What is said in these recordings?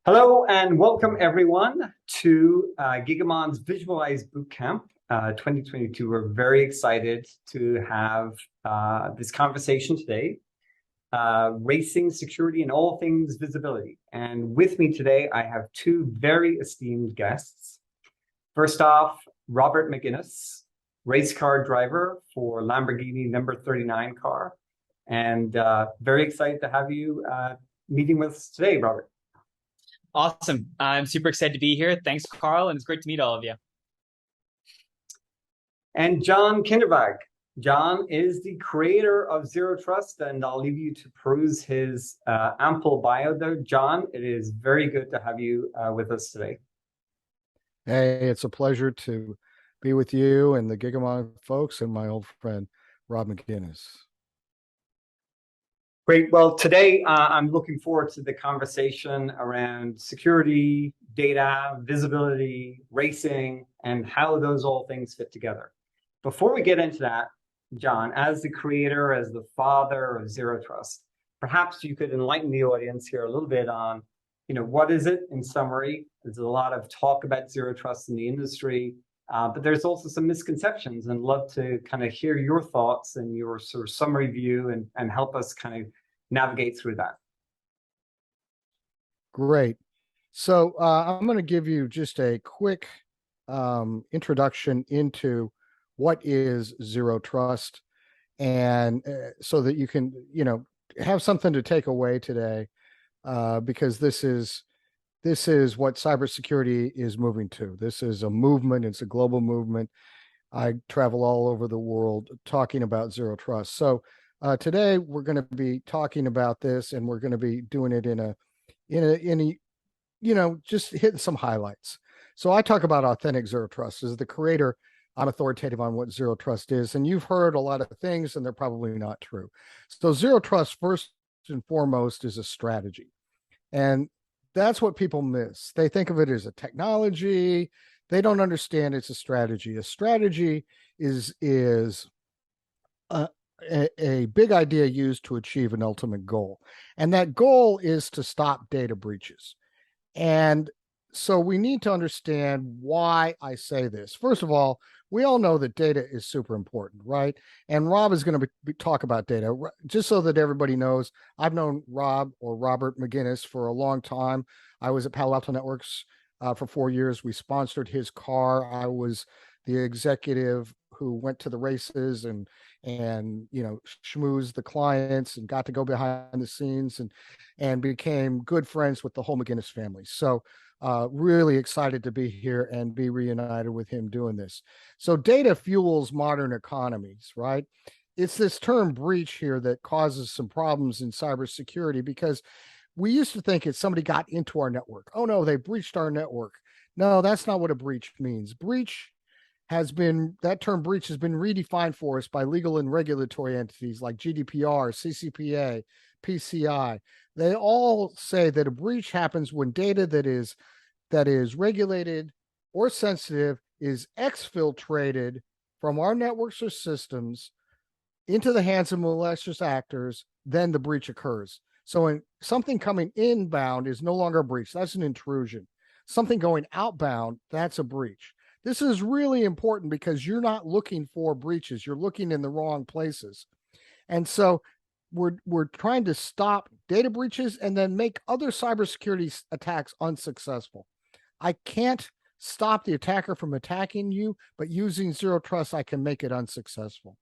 Hello and welcome everyone to Gigamon's Visualize Bootcamp 2022. We're very excited to have this conversation today, racing security and all things visibility. And with me today, I have two very esteemed guests. First off, Robert Megennis, race car driver for Lamborghini number 39 car. And very excited to have you meeting with us today, Robert. Awesome. I'm super excited to be here. Thanks, Karl, and it's great to meet all of you. And John Kindervag. John is the creator of Zero Trust, and I'll leave you to peruse his ample bio there. John, it is very good to have you with us today. Hey, it's a pleasure to be with you and the Gigamon folks and my old friend, Rob Megennis. Great. Well, today I'm looking forward to the conversation around security, data, visibility, racing, and how those all things fit together. Before we get into that, John, as the creator, as the father of Zero Trust, perhaps you could enlighten the audience here a little bit on, what is it in summary? There's a lot of talk about Zero Trust in the industry, but there's also some misconceptions, and love to kind of hear your thoughts and your sort of summary view and help us kind of navigate through that. Great. So I'm going to give you just a quick introduction into what is Zero Trust, and so that you can, have something to take away today, because this is what cybersecurity is moving to. This is a movement. It's a global movement. I travel all over the world talking about Zero Trust. So today we're going to be talking about this, and we're going to be doing it in a just hitting some highlights. So I talk about authentic Zero Trust. As the creator, I'm authoritative on what Zero Trust is, and you've heard a lot of things, and they're probably not true. So Zero Trust, first and foremost, is a strategy, and that's what people miss. They think of it as a technology. They don't understand it's a strategy. A strategy is a big idea used to achieve an ultimate goal, and that goal is to stop data breaches. And so we need to understand why I say this. First of all, we all know that data is super important, right? And Rob is going to talk about data. Just so that everybody knows, I've known Rob, or Robert Megennis, for a long time. I was at Palo Alto Networks for 4 years. We sponsored his car. I was the executive who went to the races and schmoozed the clients and got to go behind the scenes and became good friends with the whole Megennis family. So really excited to be here and be reunited with him doing this. So data fuels modern economies, right? It's this term breach here that causes some problems in cybersecurity, because we used to think it's somebody got into our network. Oh no, they breached our network. No, that's not what a breach means. That term breach has been redefined for us by legal and regulatory entities like GDPR, CCPA, PCI. They all say that a breach happens when data that is regulated or sensitive is exfiltrated from our networks or systems into the hands of malicious actors. Then the breach occurs. So when something coming inbound is no longer a breach, that's an intrusion. Something going outbound, that's a breach. This is really important because you're not looking for breaches. You're looking in the wrong places. And so we're trying to stop data breaches and then make other cybersecurity attacks unsuccessful. I can't stop the attacker from attacking you, but using Zero Trust, I can make it unsuccessful.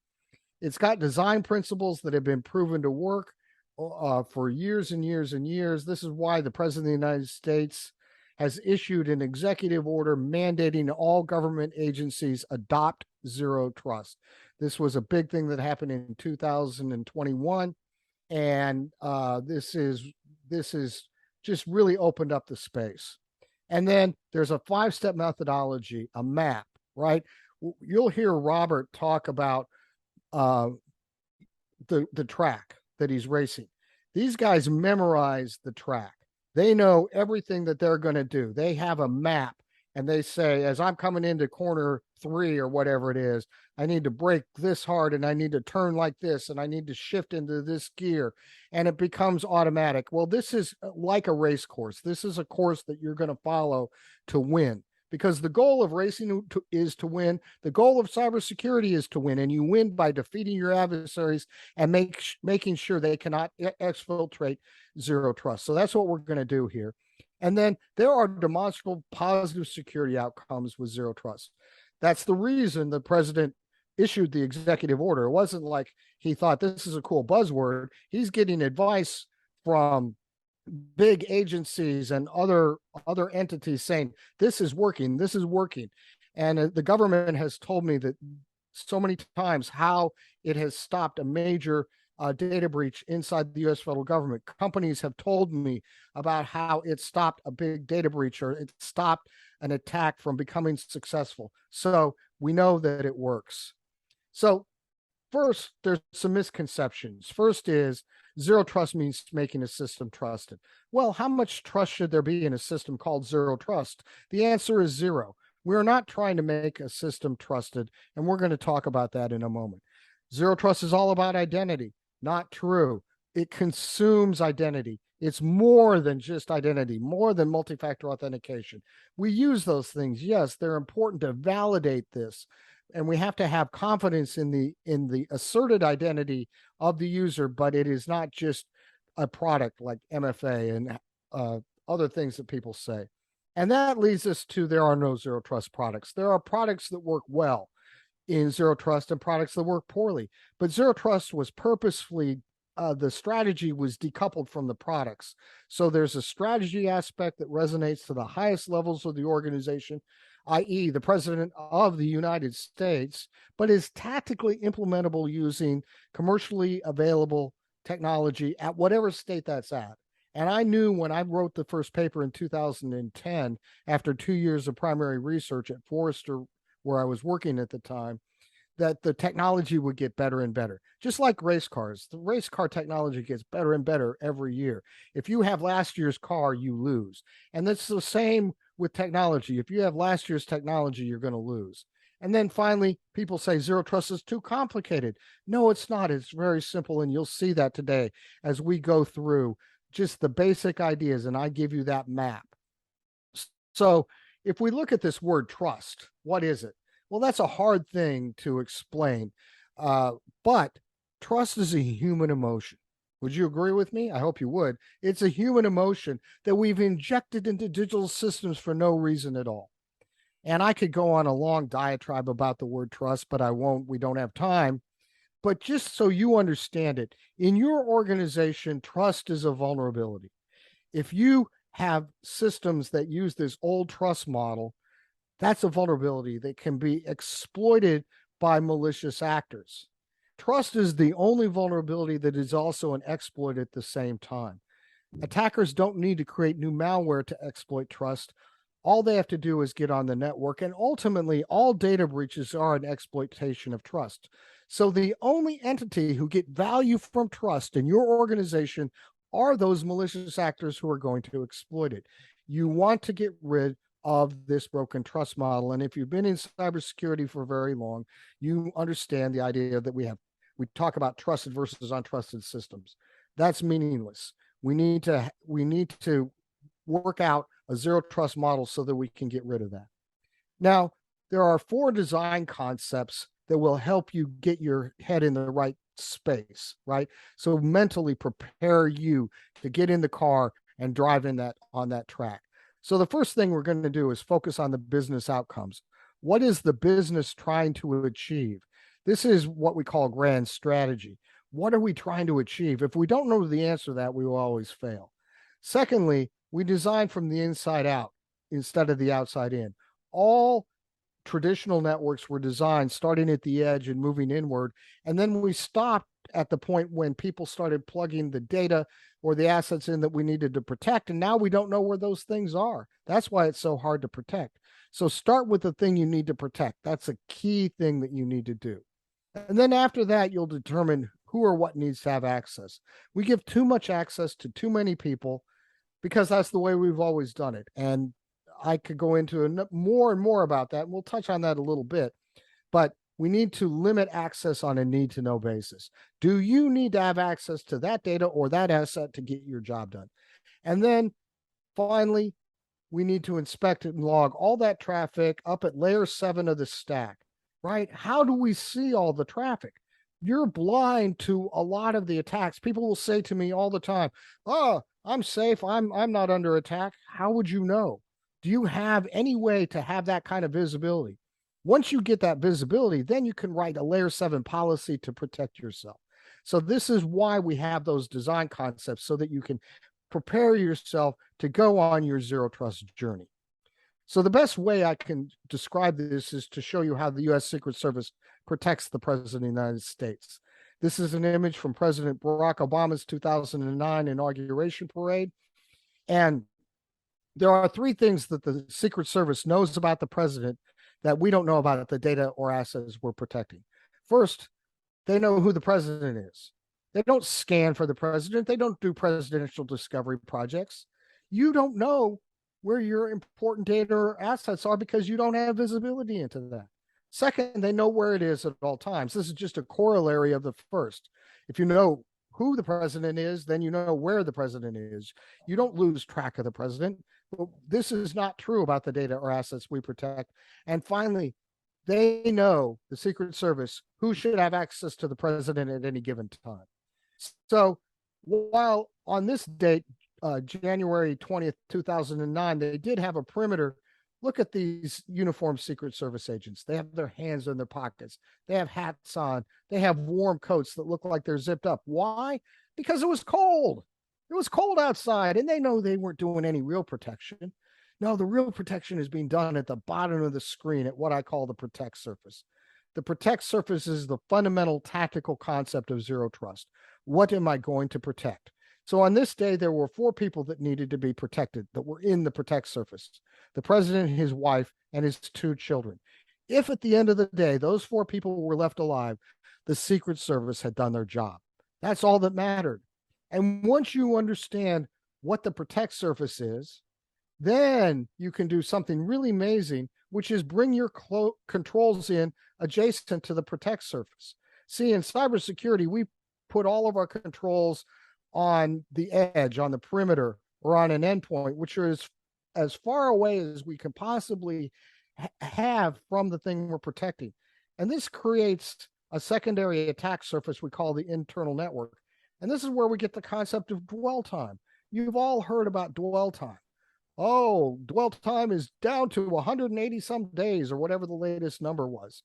It's got design principles that have been proven to work for years and years and years. This is why the President of the United States has issued an executive order mandating all government agencies adopt Zero Trust. This was a big thing that happened in 2021, and this is just really opened up the space. And then there's a 5-step methodology, a map, right? You'll hear Robert talk about the track that he's racing. These guys memorize the track. They know everything that they're going to do. They have a map, and they say, as I'm coming into corner 3 or whatever it is. I need to brake this hard and I need to turn like this and I need to shift into this gear and it becomes automatic. Well, this is like a race course. This is a course that you're going to follow to win, because the goal of racing is to win. The goal of cybersecurity is to win, and you win by defeating your adversaries and making sure they cannot exfiltrate zero trust. So that's what we're going to do here. And then there are demonstrable positive security outcomes with zero trust. That's the reason the president issued the executive order. It wasn't like he thought this is a cool buzzword. He's getting advice from big agencies and other entities saying this is working, and the government has told me that so many times how it has stopped a major data breach inside the U.S. federal government. Companies have told me about how it stopped a big data breach, or it stopped an attack from becoming successful. So we know that it works. So first, there's some misconceptions. First is zero trust means making a system trusted. Well, how much trust should there be in a system called zero trust? The answer is zero. We're not trying to make a system trusted, and we're going to talk about that in a moment. Zero trust is all about identity. Not true. It consumes identity. It's more than just identity, more than multi-factor authentication. We use those things. Yes, they're important to validate this. And we have to have confidence in the asserted identity of the user, but it is not just a product like MFA and other things that people say. And that leads us to there are no zero trust products. There are products that work well in zero trust and products that work poorly. But zero trust was purposefully, the strategy was decoupled from the products. So there's a strategy aspect that resonates to the highest levels of the organization, i.e. the president of the United States, but is tactically implementable using commercially available technology at whatever state that's at. And I knew when I wrote the first paper in 2010, after 2 years of primary research at Forrester, where I was working at the time, that the technology would get better and better. Just like race cars, the race car technology gets better and better every year. If you have last year's car, you lose. And that's the same with technology. If you have last year's technology, you're going to lose. And then finally, people say zero trust is too complicated. No, it's not. It's very simple. And you'll see that today as we go through just the basic ideas, and I give you that map. So if we look at this word trust, what is it? Well, that's a hard thing to explain, but trust is a human emotion. Would you agree with me? I hope you would. It's a human emotion that we've injected into digital systems for no reason at all. And I could go on a long diatribe about the word trust, but I won't. We don't have time. But just so you understand it, in your organization, trust is a vulnerability. If you have systems that use this old trust model, that's a vulnerability that can be exploited by malicious actors. Trust is the only vulnerability that is also an exploit at the same time. Attackers don't need to create new malware to exploit trust. All they have to do is get on the network, and ultimately all data breaches are an exploitation of trust. So the only entity who get value from trust in your organization are those malicious actors who are going to exploit it. You want to get rid of this broken trust model. And if you've been in cybersecurity for very long, you understand the idea that we talk about trusted versus untrusted systems. That's meaningless. We need to work out a zero trust model so that we can get rid of that. Now, there are 4 design concepts that will help you get your head in the right space, right? So mentally prepare you to get in the car and drive on that track. So the first thing we're going to do is focus on the business outcomes. What is the business trying to achieve? This is what we call grand strategy. What are we trying to achieve? If we don't know the answer to that, we will always fail. Secondly, we design from the inside out instead of the outside in. All traditional networks were designed starting at the edge and moving inward. And then we stopped at the point when people started plugging the data or the assets in that we needed to protect. And now we don't know where those things are. That's why it's so hard to protect. So start with the thing you need to protect. That's a key thing that you need to do. And then after that, you'll determine who or what needs to have access. We give too much access to too many people because that's the way we've always done it. And I could go into more and more about that. We'll touch on that a little bit, but we need to limit access on a need to know basis. Do you need to have access to that data or that asset to get your job done? And then finally, we need to inspect and log all that traffic up at layer 7 of the stack, right? How do we see all the traffic? You're blind to a lot of the attacks. People will say to me all the time, "Oh, I'm safe. I'm not under attack." How would you know? Do you have any way to have that kind of visibility? Once you get that visibility, then you can write a layer 7 policy to protect yourself. So this is why we have those design concepts, so that you can prepare yourself to go on your zero trust journey. So the best way I can describe this is to show you how the U.S. Secret Service protects the President of the United States. This is an image from President Barack Obama's 2009 inauguration parade. And there are 3 things that the Secret Service knows about the president that we don't know about the data or assets we're protecting. First, they know who the president is. They don't scan for the president. They don't do presidential discovery projects. You don't know where your important data or assets are because you don't have visibility into that. Second, they know where it is at all times. This is just a corollary of the first. If you know who the president is, then you know where the president is. You don't lose track of the president. But this is not true about the data or assets we protect. And finally, they know, the Secret Service, who should have access to the president at any given time. So while on this date, January 20th, 2009, they did have a perimeter. Look at these uniformed Secret Service agents. They have their hands in their pockets. They have hats on. They have warm coats that look like they're zipped up. Why? Because it was cold. It was cold outside, and they know they weren't doing any real protection. No, the real protection is being done at the bottom of the screen at what I call the protect surface. The protect surface is the fundamental tactical concept of zero trust. What am I going to protect? So on this day, there were 4 people that needed to be protected that were in the protect surface: the president, his wife, and his 2 children. If at the end of the day, those 4 people were left alive, the Secret Service had done their job. That's all that mattered. And once you understand what the protect surface is, then you can do something really amazing, which is bring your controls in adjacent to the protect surface. See, in cybersecurity, we put all of our controls on the edge, on the perimeter, or on an endpoint, which is as far away as we can possibly have from the thing we're protecting. And this creates a secondary attack surface we call the internal network. And this is where we get the concept of dwell time. You've all heard about dwell time. Oh, dwell time is down to 180 some days, or whatever the latest number was.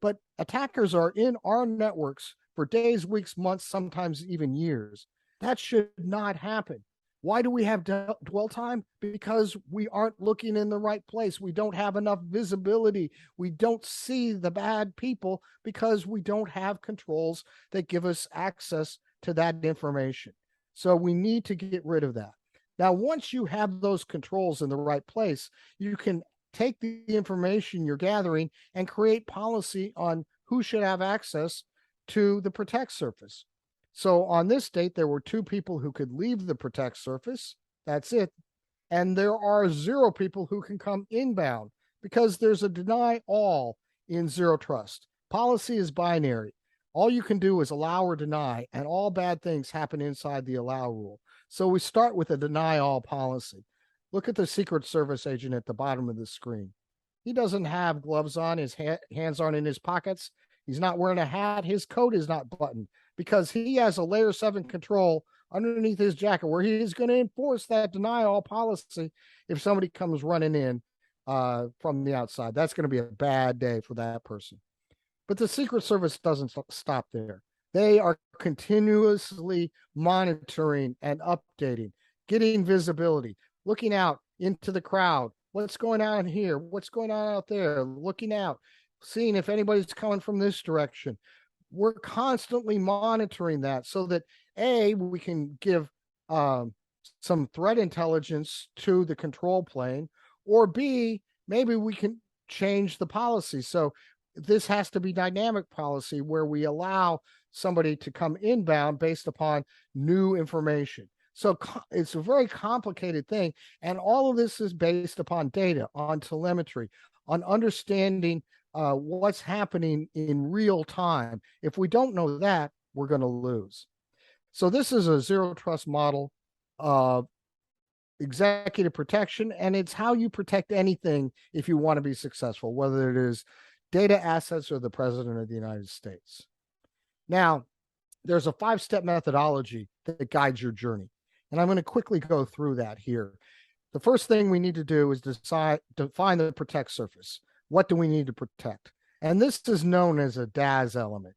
But attackers are in our networks for days, weeks, months, sometimes even years. That should not happen. Why do we have dwell time? Because we aren't looking in the right place. We don't have enough visibility. We don't see the bad people because we don't have controls that give us access to that information. So we need to get rid of that. Now, once you have those controls in the right place, you can take the information you're gathering and create policy on who should have access to the protect surface. So on this date, there were 2 people who could leave the protect surface. That's it. And there are 0 people who can come inbound because there's a deny all in zero trust. Policy is binary. All you can do is allow or deny, and all bad things happen inside the allow rule. So we start with a deny all policy. Look at the Secret Service agent at the bottom of the screen. He doesn't have gloves on. His hands aren't in his pockets. He's not wearing a hat. His coat is not buttoned because he has a layer 7 control underneath his jacket where he is going to enforce that deny all policy if somebody comes running in from the outside. That's going to be a bad day for that person. But the Secret Service doesn't stop there. They are continuously monitoring and updating, getting visibility, looking out into the crowd. What's going on here? What's going on out there? Looking out, seeing if anybody's coming from this direction. We're constantly monitoring that so that A, we can give some threat intelligence to the control plane, or B, maybe we can change the policy. So this has to be dynamic policy where we allow somebody to come inbound based upon new information. So it's a very complicated thing. And all of this is based upon data, on telemetry, on understanding what's happening in real time. If we don't know that, we're going to lose. So this is a zero trust model of executive protection, and it's how you protect anything if you want to be successful, whether it is data assets or the president of the United States. Now, there's a 5-step methodology that guides your journey, and I'm going to quickly go through that here. The first thing we need to do is define the protect surface. What do we need to protect? And this is known as a DAS element.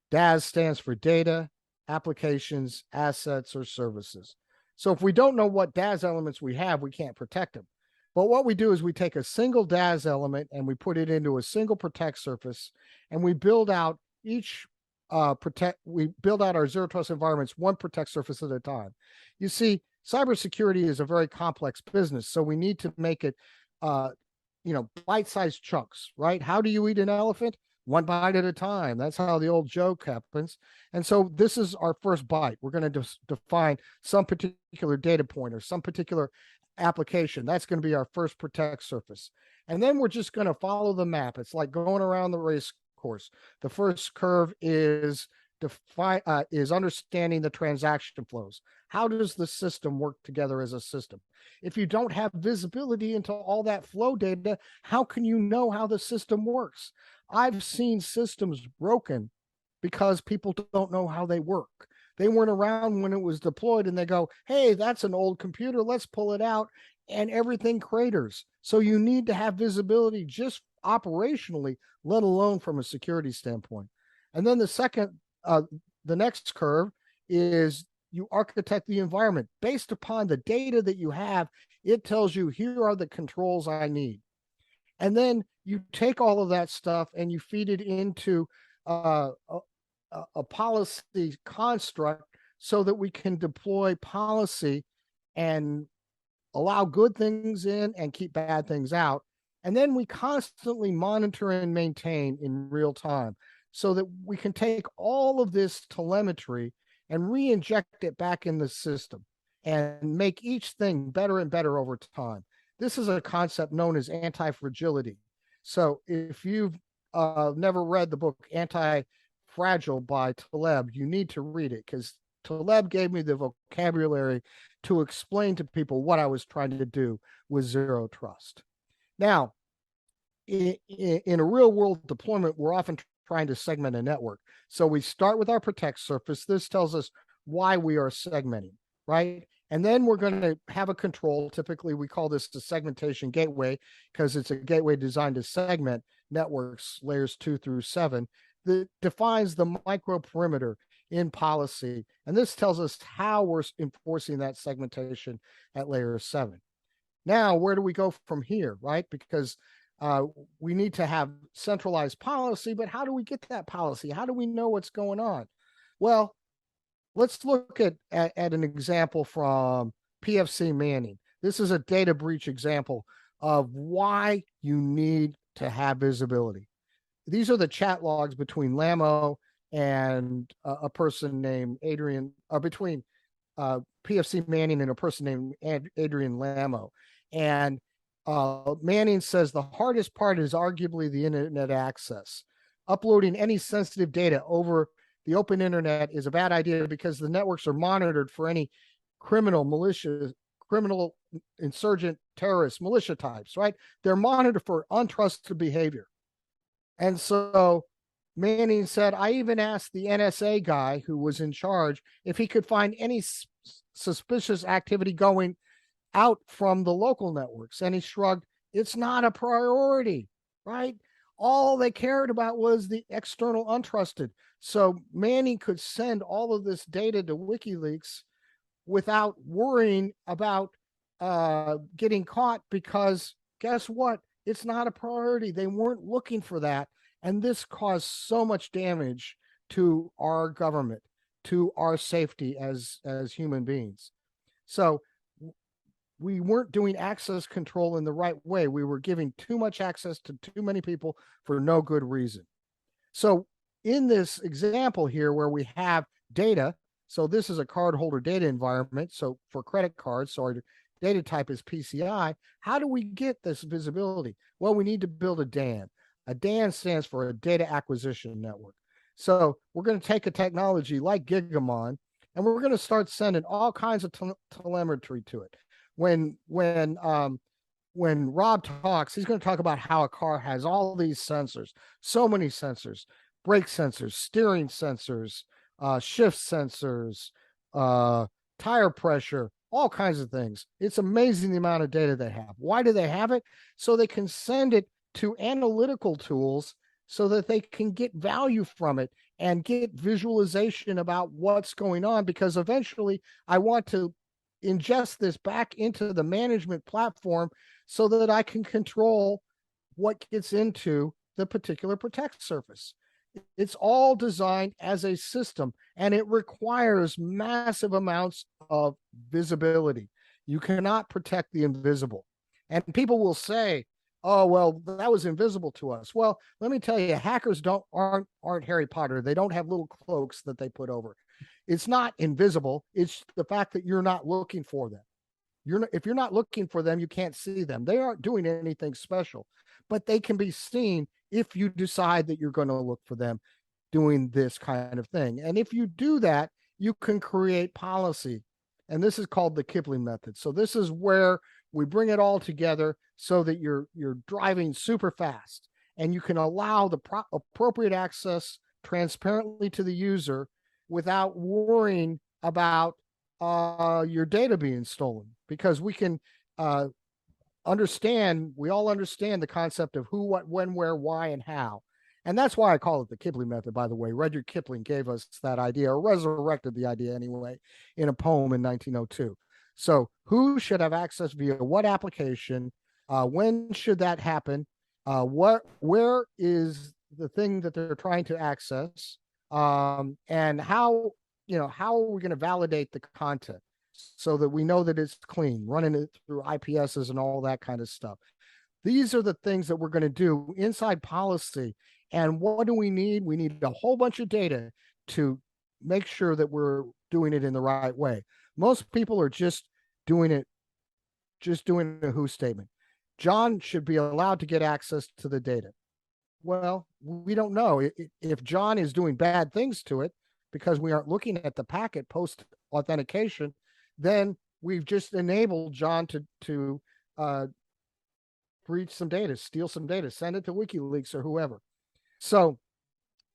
DAS stands for data, applications, assets, or services. So if we don't know what DAS elements we have, we can't protect them. But what we do is we take a single DAS element and we put it into a single protect surface, and we build out we build out our zero trust environments one protect surface at a time. You see, cybersecurity is a very complex business, so we need to make it bite-sized chunks, right? How do you eat an elephant? One bite at a time. That's how the old joke happens. And so this is our first bite. We're going to define some particular data point or some particular application. That's going to be our first protect surface. And then we're just going to follow the map. It's like going around the race course. The first curve is understanding the transaction flows. How does the system work together as a system? If you don't have visibility into all that flow data, how can you know how the system works? I've seen systems broken because people don't know how they work. They weren't around when it was deployed, and they go, hey, that's an old computer, let's pull it out, and everything craters. So you need to have visibility just operationally, let alone from a security standpoint. And then the next curve is you architect the environment. Based upon the data that you have, it tells you, here are the controls I need. And then you take all of that stuff and you feed it into a policy construct so that we can deploy policy and allow good things in and keep bad things out. And then we constantly monitor and maintain in real time so that we can take all of this telemetry and re-inject it back in the system and make each thing better and better over time. This is a concept known as anti-fragility. So if you've never read the book Anti-Fragile by Taleb, you need to read it, because Taleb gave me the vocabulary to explain to people what I was trying to do with zero trust. Now, in a real world deployment, we're often trying to segment a network. So we start with our protect surface. This tells us why we are segmenting, right? And then we're going to have a control. Typically, we call this the segmentation gateway because it's a gateway designed to segment networks, layers 2 through 7, that defines the micro perimeter in policy. And this tells us how we're enforcing that segmentation at layer 7. Now, where do we go from here, right? Because we need to have centralized policy, but how do we get that policy? How do we know what's going on? Well, let's look at an example from PFC Manning. This is a data breach example of why you need to have visibility. These are the chat logs between Lamo and a person named Adrian, or between PFC Manning and a person named Adrian Lamo. And Manning says the hardest part is arguably the internet access. Uploading any sensitive data over the open internet is a bad idea because the networks are monitored for any criminal, insurgent, terrorist, militia types, right? They're monitored for untrusted behavior. And so Manning said, I even asked the NSA guy who was in charge if he could find any suspicious activity going out from the local networks. And he shrugged, it's not a priority, right? All they cared about was the external untrusted. So Manning could send all of this data to WikiLeaks without worrying about getting caught, because guess what? It's not a priority. They weren't looking for that. And this caused so much damage to our government, to our safety as human beings. So we weren't doing access control in the right way. We were giving too much access to too many people for no good reason. So in this example here, where we have data, So this is a cardholder data environment. So for credit cards, so our data type is PCI. How do we get this visibility? Well, we need to build a DAN. A DAN stands for a data acquisition network. So we're going to take a technology like Gigamon, and we're going to start sending all kinds of telemetry to it. When Rob talks, he's going to talk about how a car has all these sensors, so many sensors, brake sensors, steering sensors, shift sensors, tire pressure, all kinds of things. It's amazing the amount of data they have. Why do they have it? So they can send it to analytical tools so that they can get value from it and get visualization about what's going on, because eventually I want to ingest this back into the management platform so that I can control what gets into the particular protect surface. It's all designed as a system, and it requires massive amounts of visibility. You cannot protect the invisible. And people will say, oh, well, that was invisible to us. Well, let me tell you, hackers aren't Harry Potter. They don't have little cloaks that they put over. It's not invisible. It's the fact that you're not looking for them. If you're not looking for them, you can't see them. They aren't doing anything special, but they can be seen if you decide that you're going to look for them doing this kind of thing. And if you do that, you can create policy. And this is called the Kipling method. So this is where we bring it all together so that you're driving super fast and you can allow the appropriate access transparently to the user without worrying about your data being stolen, because we can we all understand the concept of who, what, when, where, why, and how. And that's why I call it the Kipling method, by the way. Rudyard Kipling gave us that idea, or resurrected the idea anyway, in a poem in 1902. So who should have access via what application? When should that happen? Where is the thing that they're trying to access? And how are we going to validate the content so that we know that it's clean, running it through IPSs and all that kind of stuff. These are the things that we're going to do inside policy. And what do we need? We need a whole bunch of data to make sure that we're doing it in the right way. Most people are just doing a who statement. John should be allowed to get access to the data. Well, we don't know if John is doing bad things to it because we aren't looking at the packet post authentication. Then we've just enabled John to breach some data, steal some data, send it to WikiLeaks or whoever. So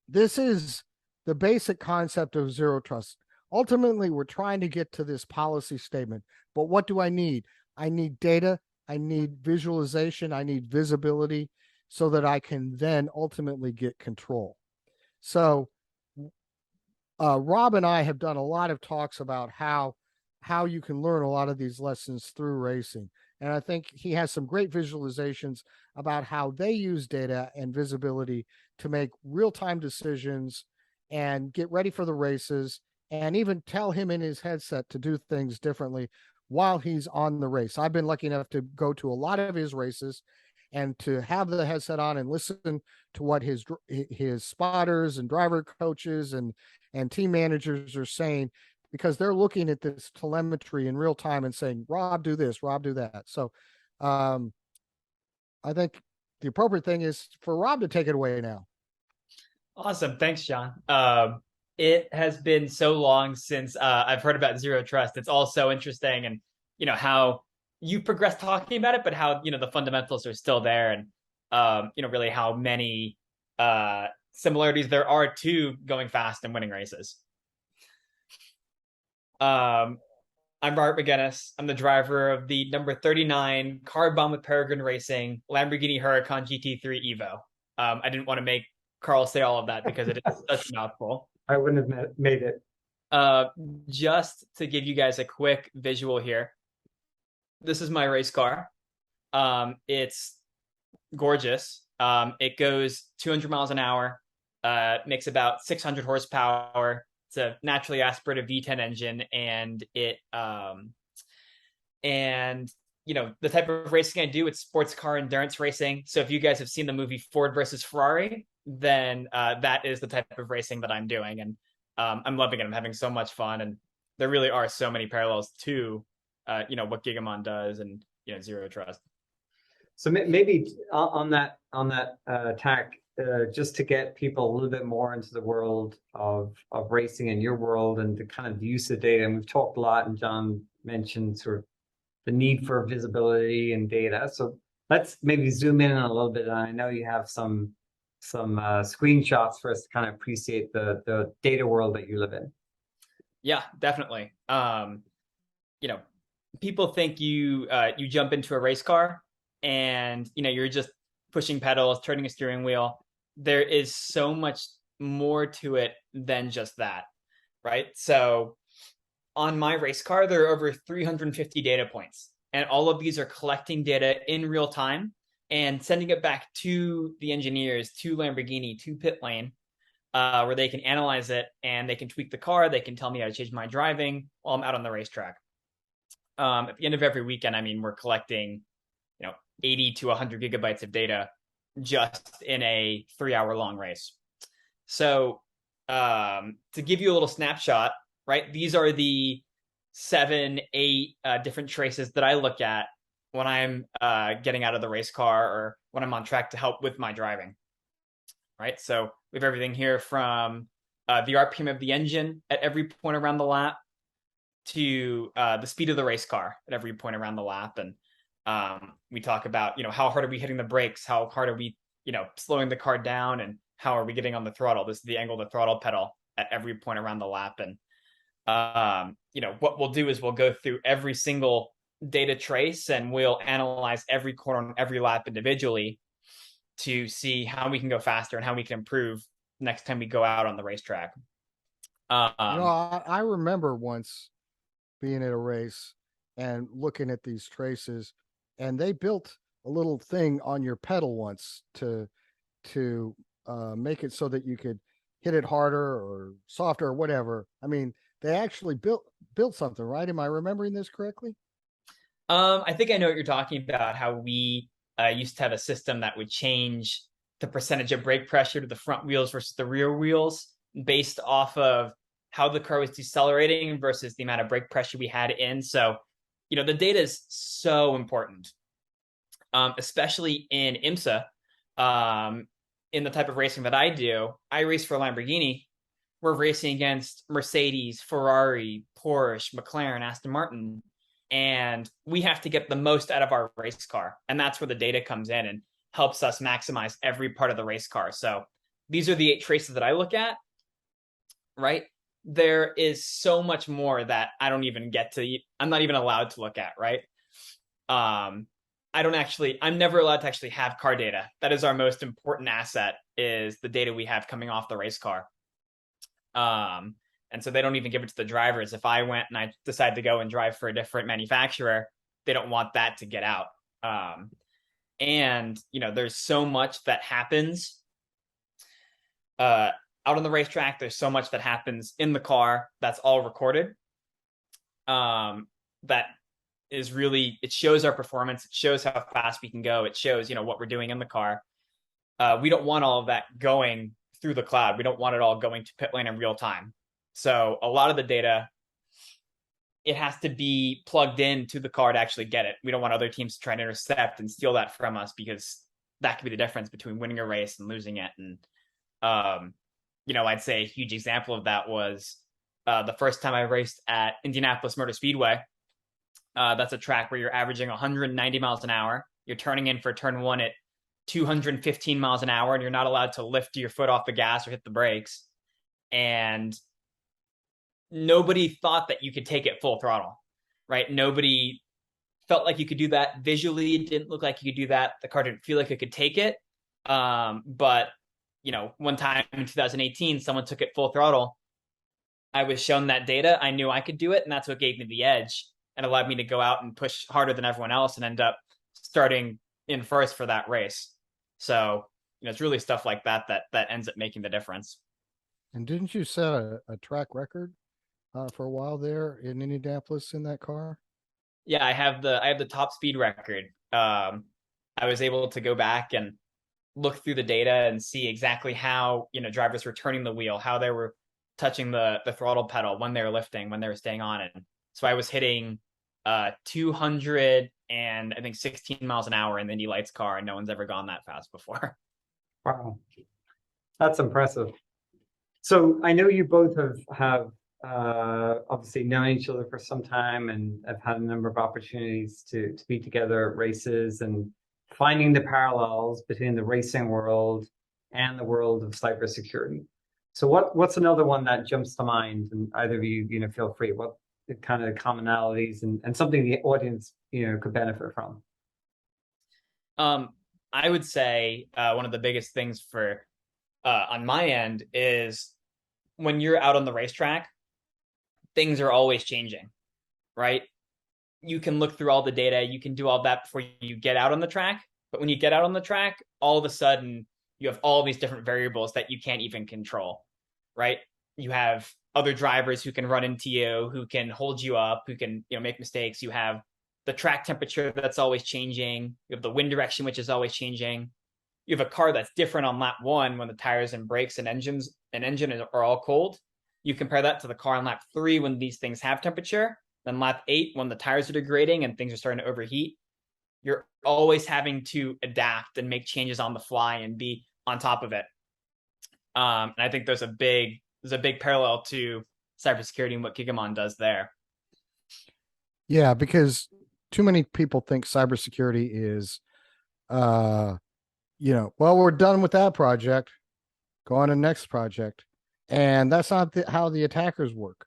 this is the basic concept of zero trust. Ultimately, we're trying to get to this policy statement. But what do I need? I need data. I need visualization. I need visibility so that I can then ultimately get control. So Rob and I have done a lot of talks about how you can learn a lot of these lessons through racing. And I think he has some great visualizations about how they use data and visibility to make real-time decisions and get ready for the races, and even tell him in his headset to do things differently while he's on the race. I've been lucky enough to go to a lot of his races and to have the headset on and listen to what his spotters and driver coaches and team managers are saying, because they're looking at this telemetry in real time and saying, Rob, do this, Rob, do that. So I think the appropriate thing is for Rob to take it away now. Awesome. Thanks, John. It has been so long since I've heard about zero trust. It's all so interesting, and how you progress talking about it, but how the fundamentals are still there, and really how many similarities there are to going fast and winning races. I'm Robert Megennis. I'm the driver of the number 39 car bomb with Peregrine Racing Lamborghini Huracan GT3 Evo. I didn't want to make Karl say all of that because it is such a mouthful. I wouldn't have made it. Just to give you guys a quick visual here. This is my race car. It's gorgeous. It goes 200 miles an hour, makes about 600 horsepower. It's a naturally aspirated V10 engine, and the type of racing I do, it's sports car endurance racing. So if you guys have seen the movie Ford versus Ferrari, then that is the type of racing that I'm doing. And I'm loving it. I'm having so much fun, and there really are so many parallels to what Gigamon does and Zero Trust. So maybe on that tack, just to get people a little bit more into the world of racing in your world and the kind of use of data. And we've talked a lot, and John mentioned sort of the need for visibility and data. So let's maybe zoom in a little bit. And I know you have some screenshots for us to kind of appreciate the data world that you live in. Yeah, definitely. People think you jump into a race car and you're just pushing pedals, turning a steering wheel. There is so much more to it than just that, right? So on my race car, there are over 350 data points, and all of these are collecting data in real time and sending it back to the engineers, to Lamborghini, to pit lane, where they can analyze it and they can tweak the car. They can tell me how to change my driving while I'm out on the racetrack. At the end of every weekend, we're collecting, 80 to 100 gigabytes of data just in a 3-hour long race. So to give you a little snapshot, right? These are the 7, 8 different traces that I look at when I'm getting out of the race car or when I'm on track to help with my driving, right? So we have everything here from the RPM of the engine at every point around the lap to the speed of the race car at every point around the lap. And we talk about, how hard are we hitting the brakes? How hard are we, slowing the car down? And how are we getting on the throttle? This is the angle of the throttle pedal at every point around the lap. And, what we'll do is we'll go through every single data trace and we'll analyze every corner on every lap individually to see how we can go faster and how we can improve next time we go out on the racetrack. I remember once being at a race and looking at these traces, and they built a little thing on your pedal once to make it so that you could hit it harder or softer or whatever. They actually built something, right? Am I remembering this correctly? I think I know what you're talking about, how we used to have a system that would change the percentage of brake pressure to the front wheels versus the rear wheels based off of how the car was decelerating versus the amount of brake pressure we had in. So, the data is so important, especially in IMSA. In the type of racing that I do, I race for Lamborghini. We're racing against Mercedes, Ferrari, Porsche, McLaren, Aston Martin, and we have to get the most out of our race car. And that's where the data comes in and helps us maximize every part of the race car. So these are the 8 traces that I look at, right? There is so much more that I don't even get to, I'm not even allowed to look at, right? I'm never allowed to actually have car data. That is our most important asset, is the data we have coming off the race car. And so they don't even give it to the drivers. If I went and I decide to go and drive for a different manufacturer, they don't want that to get out. And there's so much that happens out on the racetrack. There's so much that happens in the car that's all recorded. That is really, it shows our performance. It shows how fast we can go. It shows, what we're doing in the car. We don't want all of that going through the cloud. We don't want it all going to pit lane in real time. So a lot of the data, it has to be plugged into the car to actually get it. We don't want other teams to try and intercept and steal that from us, because that could be the difference between winning a race and losing it. And, I'd say a huge example of that was the first time I raced at Indianapolis Motor Speedway. That's a track where you're averaging 190 miles an hour. You're turning in for turn 1 at 215 miles an hour, and you're not allowed to lift your foot off the gas or hit the brakes. And nobody thought that you could take it full throttle, right? Nobody felt like you could do that. Visually, it didn't look like you could do that. The car didn't feel like it could take it. But, one time in 2018, someone took it full throttle. I was shown that data. I knew I could do it, and that's what gave me the edge and allowed me to go out and push harder than everyone else and end up starting in first for that race. So, it's really stuff like that ends up making the difference. And didn't you set a track record for a while there in Indianapolis in that car? Yeah, I have the top speed record. I was able to go back and look through the data and see exactly how, drivers were turning the wheel, how they were touching the throttle pedal when they were lifting, when they were staying on it. So I was hitting 200 and I think 16 miles an hour in the Indy Lights car, and no one's ever gone that fast before. Wow, that's impressive. So I know you both have obviously known each other for some time and have had a number of opportunities to be together at races and finding the parallels between the racing world and the world of cybersecurity. So what's another one that jumps to mind? And either of you, feel free. What the kind of commonalities and something the audience, could benefit from? I would say one of the biggest things for on my end is when you're out on the racetrack, things are always changing, right? You can look through all the data, you can do all that before you get out on the track. But when you get out on the track, all of a sudden you have all these different variables that you can't even control, right? You have other drivers who can run into you, who can hold you up, who can, make mistakes. You have the track temperature that's always changing. You have the wind direction, which is always changing. You have a car that's different on lap 1 when the tires and brakes and engine are all cold. You compare that to the car on lap 3 when these things have temperature. Then lap 8 when the tires are degrading and things are starting to overheat. You're always having to adapt and make changes on the fly and be on top of it. And I think there's a big parallel to cybersecurity and what Gigamon does there. Yeah, because too many people think cybersecurity is, well, we're done with that project. Go on to the next project. And that's not how the attackers work.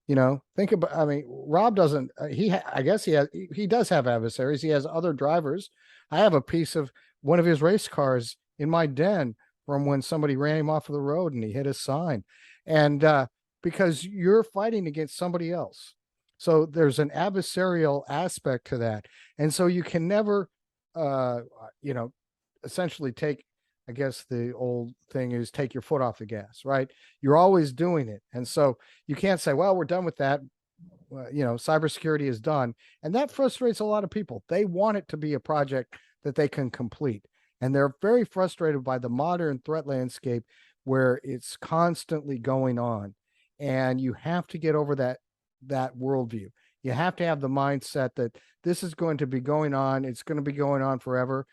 Think about, Rob doesn't, I guess he does have adversaries. He has other drivers. I have a piece of one of his race cars in my den from when somebody ran him off of the road and he hit a sign. And because you're fighting against somebody else. So there's an adversarial aspect to that. And so you can never, essentially take, I guess the old thing is take your foot off the gas, right? You're always doing it. And so you can't say, well, we're done with that. Cybersecurity is done. And that frustrates a lot of people. They want it to be a project that they can complete. And they're very frustrated by the modern threat landscape where it's constantly going on. And you have to get over that worldview. You have to have the mindset that this is going to be going on. It's going to be going on forever.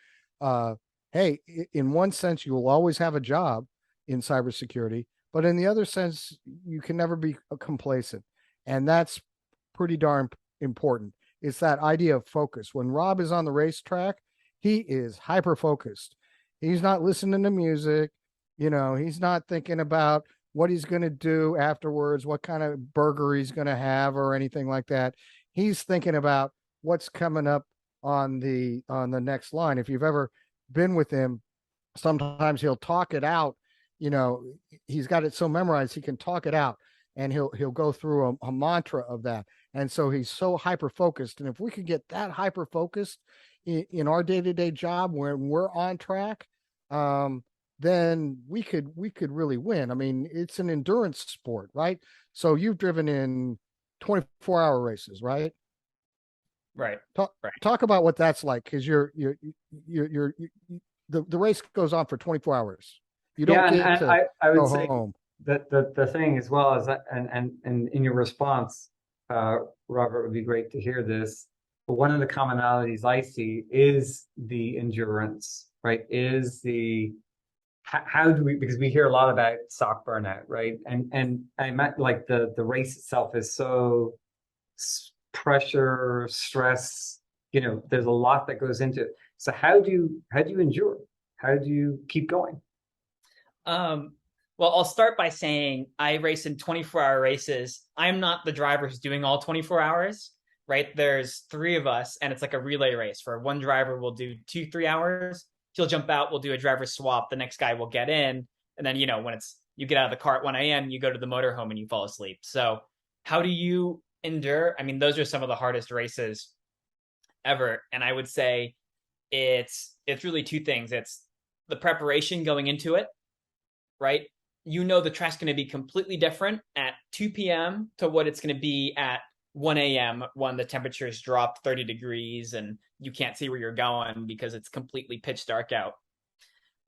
Hey, in one sense, you will always have a job in cybersecurity, but in the other sense, you can never be complacent. And that's pretty darn important. It's that idea of focus. When Rob is on the racetrack, he is hyper-focused. He's not listening to music. He's not thinking about what he's going to do afterwards, what kind of burger he's going to have or anything like that. He's thinking about what's coming up on the next line. If you've ever been with him, sometimes he'll talk it out. He's got it so memorized he can talk it out, and he'll go through a mantra of that. And so he's so hyper focused. And if we could get that hyper focused in our day-to-day job when we're on track, then we could really win. It's an endurance sport, right? So you've driven in 24-hour races, right? Right. Talk about what that's like, because the race goes on for 24 hours. You don't get to I would go say home. that the thing as well is that, and in your response, Robert, would be great to hear this. But one of the commonalities I see is the endurance, right? Is the how do we, because we hear a lot about sock burnout, right? And I meant like the race itself is so pressure, stress, there's a lot that goes into it. So how do you endure? How do you keep going? Well, I'll start by saying I race in 24-hour races. I'm not the driver who's doing all 24 hours, right? There's 3 of us, and it's like a relay race where one driver will do 2-3 hours. He'll jump out, we'll do a driver swap. The next guy will get in. And then, when you get out of the car at 1 a.m., you go to the motorhome and you fall asleep. So how do you endure? Those are some of the hardest races ever. And I would say it's really 2 things. It's the preparation going into it, right? The track's going to be completely different at 2 p.m. to what it's going to be at 1 a.m. when the temperature's dropped 30 degrees and you can't see where you're going because it's completely pitch dark out.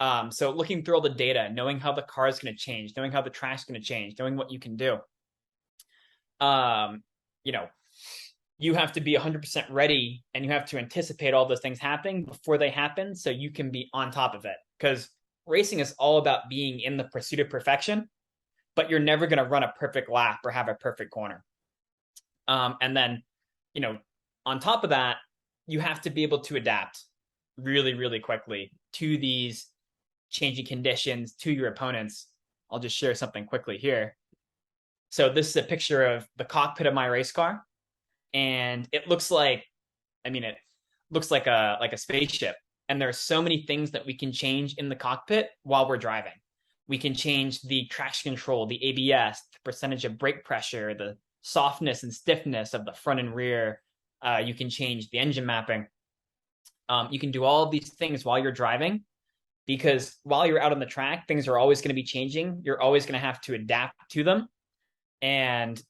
So looking through all the data, knowing how the car is going to change, knowing how the track's going to change, knowing what you can do. You know, you have to be 100% ready, and you have to anticipate all those things happening before they happen so you can be on top of it. Because racing is all about being in the pursuit of perfection, but you're never going to run a perfect lap or have a perfect corner. And then, on top of that, you have to be able to adapt really, really quickly to these changing conditions, to your opponents. I'll just share something quickly here. So this is a picture of the cockpit of my race car, and it looks like, it looks like a spaceship. And there are so many things that we can change in the cockpit while we're driving. We can change the traction control, the ABS, the percentage of brake pressure, the softness and stiffness of the front and rear. You can change the engine mapping. You can do all of these things while you're driving, because while you're out on the track, things are always going to be changing. You're always going to have to adapt to them. And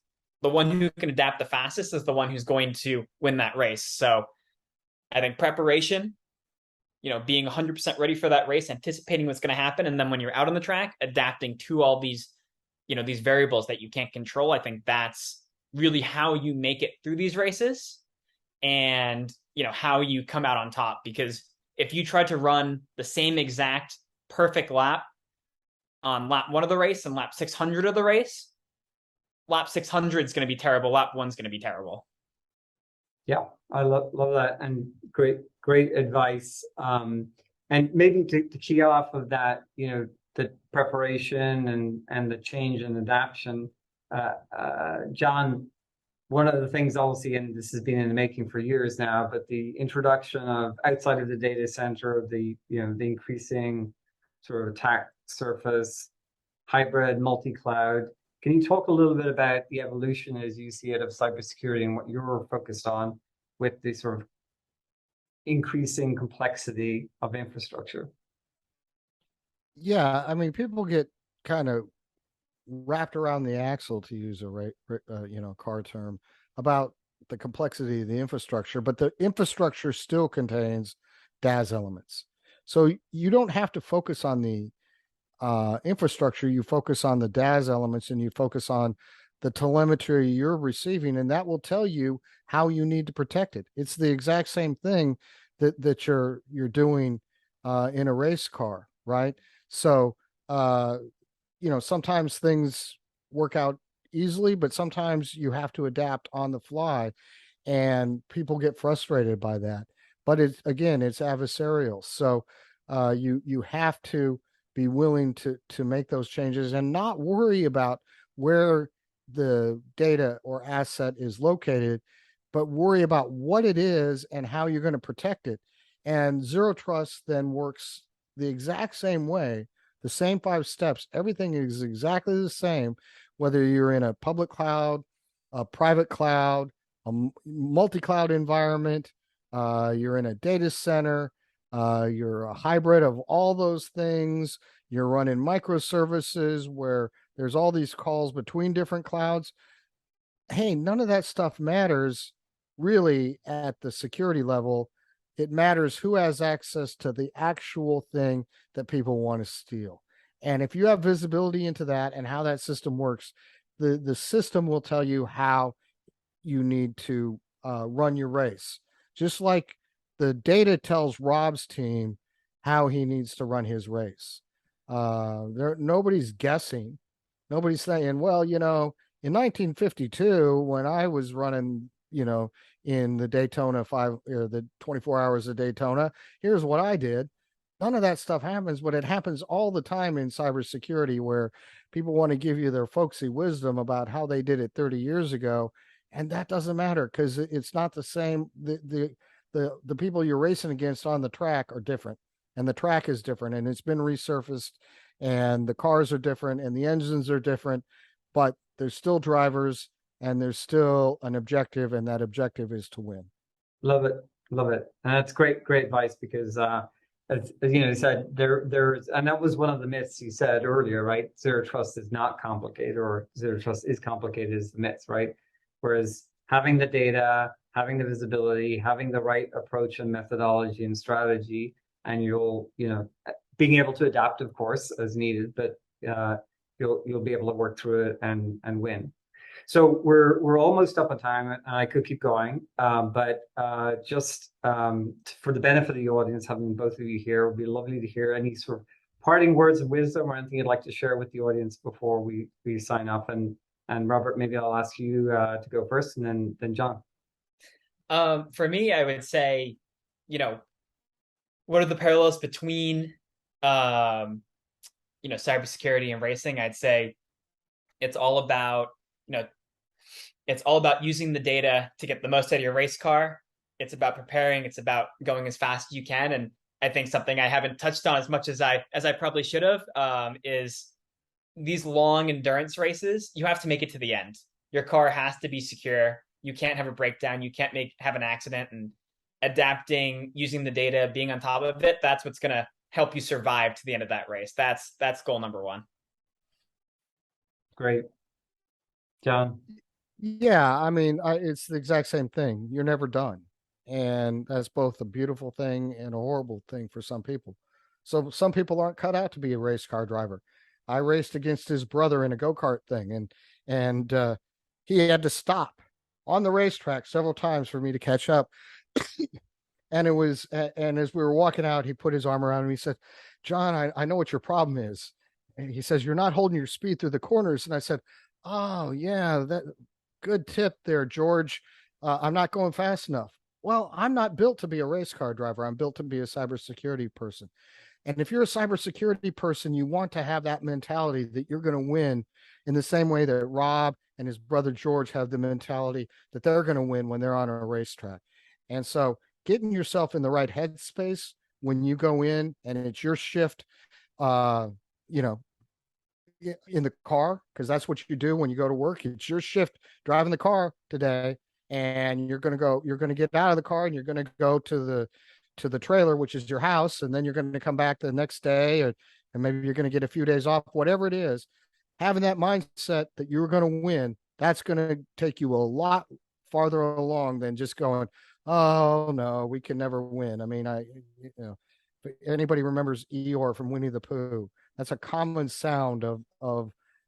the one who can adapt the fastest is the one who's going to win that race. So I think preparation, being 100% ready for that race, anticipating what's going to happen. And then when you're out on the track, adapting to all these, these variables that you can't control. I think that's really how you make it through these races, and, how you come out on top. Because if you try to run the same exact perfect lap on lap 1 of the race and lap 600 of the race, lap 600 is going to be terrible. Lap 1's going to be terrible. Yeah, I love that, and great advice. And maybe to key off of that, the preparation and the change and adaptation, John, one of the things obviously, and this has been in the making for years now, but the introduction of outside of the data center, the increasing sort of attack surface, hybrid, multi-cloud. Can you talk a little bit about the evolution as you see it of cybersecurity and what you're focused on with the sort of increasing complexity of infrastructure? Yeah, people get kind of wrapped around the axle, to use a car term, about the complexity of the infrastructure, but the infrastructure still contains DAS elements. So you don't have to focus on the infrastructure. You focus on the DAS elements, and you focus on the telemetry you're receiving, and that will tell you how you need to protect it. It's the exact same thing that you're doing in a race car, right? So sometimes things work out easily, but sometimes you have to adapt on the fly, and people get frustrated by that. But it's adversarial. So you have to be willing to make those changes and not worry about where the data or asset is located, but worry about what it is and how you're going to protect it. And Zero Trust then works the exact same way, the same 5 steps. Everything is exactly the same, whether you're in a public cloud, a private cloud, a multi-cloud environment, you're in a data center, you're a hybrid of all those things, you're running microservices where there's all these calls between different clouds. Hey, none of that stuff matters really at the security level. It matters who has access to the actual thing that people want to steal. And if you have visibility into that and how that system works, the system will tell you how you need to run your race. Just like the data tells Rob's team how he needs to run his race. Nobody's guessing. Nobody's saying, well, in 1952, when I was running, in the Daytona 5 or the 24 hours of Daytona, here's what I did. None of that stuff happens, but it happens all the time in cybersecurity, where people want to give you their folksy wisdom about how they did it 30 years ago. And that doesn't matter, because it's not the same. The people you're racing against on the track are different, and the track is different, and it's been resurfaced, and the cars are different, and the engines are different, but there's still drivers, and there's still an objective, and that objective is to win. Love it. And that's great advice, because as you said, there's, and that was one of the myths you said earlier, right? Zero Trust is not complicated, or Zero Trust is complicated is the myth, right? Whereas having the data, having the visibility, having the right approach and methodology and strategy, and you'll, being able to adapt, of course, as needed, but you'll be able to work through it and win. So we're almost up on time, and I could keep going, but just for the benefit of the audience, having both of you here, it would be lovely to hear any sort of parting words of wisdom or anything you'd like to share with the audience before we sign off. And Robert, maybe I'll ask you to go first, and then John. For me, I would say, what are the parallels between, cybersecurity and racing? I'd say it's all about, it's all about using the data to get the most out of your race car. It's about preparing. It's about going as fast as you can. And I think something I haven't touched on as much as I probably should have, is these long endurance races. You have to make it to the end. Your car has to be secure. You can't have a breakdown. You can't have an accident. And adapting, using the data, being on top of it, that's what's going to help you survive to the end of that race. That's goal number one. Great. John. Yeah, I mean, it's the exact same thing. You're never done. And that's both a beautiful thing and a horrible thing for some people. So some people aren't cut out to be a race car driver. I raced against his brother in a go-kart thing, and he had to stop on the racetrack several times for me to catch up. And as we were walking out, he put his arm around me. He said, "John, I know what your problem is." And he says, "You're not holding your speed through the corners." And I said, "Oh yeah, that good tip there, George. I'm not going fast enough." Well, I'm not built to be a race car driver. I'm built to be a cybersecurity person. And if you're a cybersecurity person, you want to have that mentality that you're going to win in the same way that Rob and his brother George have the mentality that they're going to win when they're on a racetrack. And so getting yourself in the right headspace when you go in and it's your shift, you know, in the car, because that's what you do when you go to work. It's your shift driving the car today, and you're going to get out of the car and you're going to go to the trailer, which is your house, and then you're going to come back the next day, and maybe you're going to get a few days off, whatever it is. Having that mindset that you're going to win, that's going to take you a lot farther along than just going, "Oh no, we can never win." I mean, if anybody remembers Eeyore from Winnie the Pooh, that's a common sound of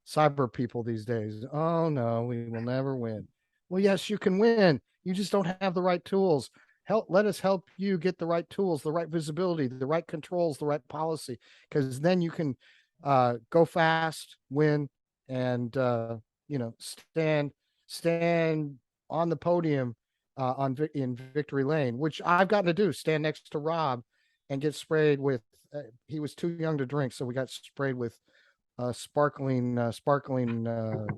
cyber people these days. "Oh no, we will never win." Well, yes, you can win. You just don't have the right tools. Let us help you get the right tools, the right visibility, the right controls, the right policy, because then you can go fast, win, and stand on the podium in victory lane, which I've gotten to do. Stand next to Rob and get sprayed with. He was too young to drink, so we got sprayed with sparkling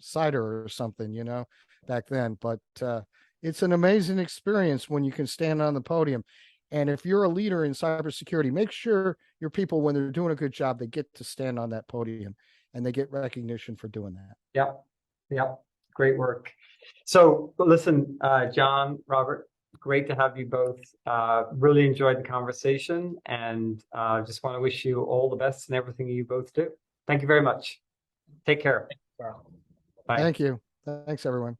cider or something, back then. But it's an amazing experience when you can stand on the podium. And if you're a leader in cybersecurity, make sure your people, when they're doing a good job, they get to stand on that podium and they get recognition for doing that. Yep. Great work. So listen, John, Robert, great to have you both. Really enjoyed the conversation, and just want to wish you all the best in everything you both do. Thank you very much. Take care. Thanks, Karl. Bye. Thank you. Thanks, everyone.